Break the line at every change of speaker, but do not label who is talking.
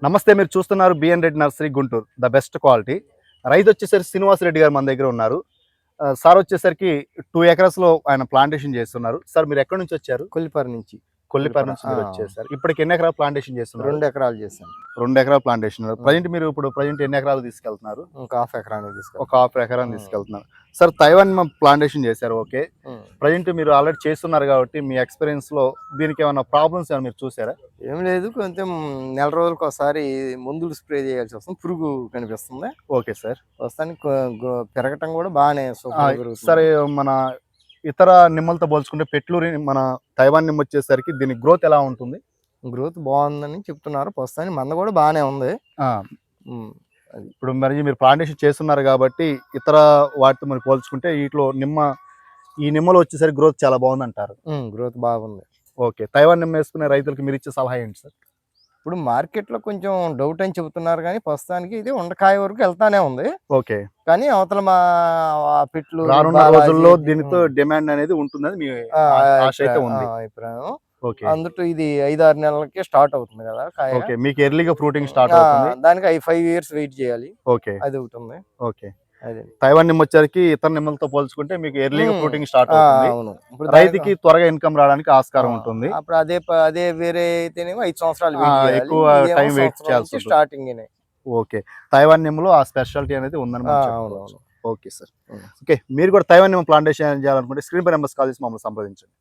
నమస్తే, మీరు చూస్తున్నారు BN Reddy nursery Guntur, the best quality. రైతు వచ్చేసరికి శ్రీనివాస్ రెడ్డి గారు మన దగ్గర ఉన్నారు. సార్ వచ్చేసరికి 2 ఎకరాస్లో ఆయన ప్లాంటేషన్ చేస్తున్నారు. సార్ మీరు ఎక్కడి నుంచి వచ్చారు?
కొల్లిపర నుంచి
నుంచి మీరు వచ్చేసారు. ఇప్పటికి ఎన్ని ఎకరాలు ప్లాంటేషన్ చేస్తున్నారు?
2 ఎకరాలు చేశాను.
2 ఎకరాలు ప్లాంటేషన్. ప్రజెంట్ ఎన్ని ఎకరాలు తీసుకెళ్తున్నారు?
ఒక హాఫ్ ఎకరానికి తీసుకెళ్తాను.
ఒక హాఫ్ ఎకరాన్ని తీసుకెళ్తున్నారు. సార్ తైవాన్ ప్లాంటేషన్ చేశారు, ఓకే. ప్రజెంట్ మీరు ఆల్రెడీ చేస్తున్నారు కాబట్టి మీ ఎక్స్పీరియన్స్ లో దీనికి ఏమైనా ప్రాబ్లమ్స్ ఏమైనా మీరు చూసారా?
ఏం లేదు, కొంచెం నెల రోజులకు ఒకసారి మందులు స్ప్రే చేయాల్సి వస్తుంది, పురుగు కనిపిస్తుంది.
Okay sir.
ప్రస్తుతానికి పెరగటం కూడా బాగానే
సరే, మన ఇతర నిమ్మలతో పోల్చుకుంటే పెట్లూరి మన తైవాన్ నిమ్మ వచ్చేసరికి దీని గ్రోత్ ఎలా ఉంటుంది?
గ్రోత్ బాగుందని చెప్తున్నారు. ప్రస్తుతానికి మంద కూడా బాగానే ఉంది.
ఇప్పుడు మరి మీరు ప్లాంటేషన్ చేస్తున్నారు కాబట్టి ఇతర వాటితో మరి పోల్చుకుంటే ఈ నిమ్మలో వచ్చేసరికి గ్రోత్ చాలా బాగుంది అంటారు.
గ్రోత్ బాగుంది.
ఓకే. తైవాన్ నిమ్మ వేసుకునే రైతులకు మీరు ఇచ్చే సలహా ఏంటి సార్?
ఇప్పుడు మార్కెట్లో కొంచెం డౌట్ అని చెబుతున్నారు, కానీ ప్రస్తుతానికి ఇది ఉండకాయ వరకు వెళ్తానే ఉంది.
ఓకే.
కానీ అవతల మా పిట్లు
రానున్న రోజుల్లో దీనితో డిమాండ్ అనేది ఉంటుందని మీ ఆశ అయితే ఉంది.
అభిప్రాయం. అందులో ఇది 5-6 నెలలకే స్టార్ట్ అవుతుంది కదా కాయ.
ఓకే. మీకు ఎర్లీగా ఫ్రూటింగ్ స్టార్ట్ అవుతుంది.
దానికి 5 years వెయిట్ చేయాలి.
ఓకే.
అది ఒకటి ఉంది.
ఓకే. తైవాన్ నిమ్మ వచ్చరికి ఇతర నిమ్మలతో పోల్చుకుంటే మీకు ఎర్లీగా ఫ్రూటింగ్ స్టార్ట్ అవుతుంది. రైతుకి త్వరగా ఇన్కమ్ రావడానికి ఆస్కారం ఉంటుంది.
అప్పుడు అదే వేరే అయితేనేమో 5 సంవత్సరాలు
ఎక్కువ టైం వెయిట్ చేయాల్సి
స్టార్టింగ్.
ఓకే. తైవాన్ నిమ్మలో ఆ స్పెషాలిటీ అనేది ఉందని. Okay sir. ఓకే, మీరు కూడా తైవాన్ నిమ్మ ప్లాంటేషన్ చేయాలనుకుంటే స్క్రీన్ పై నెంబర్స్ కాల్ చేసి మమ్మల్ని సంప్రదించండి.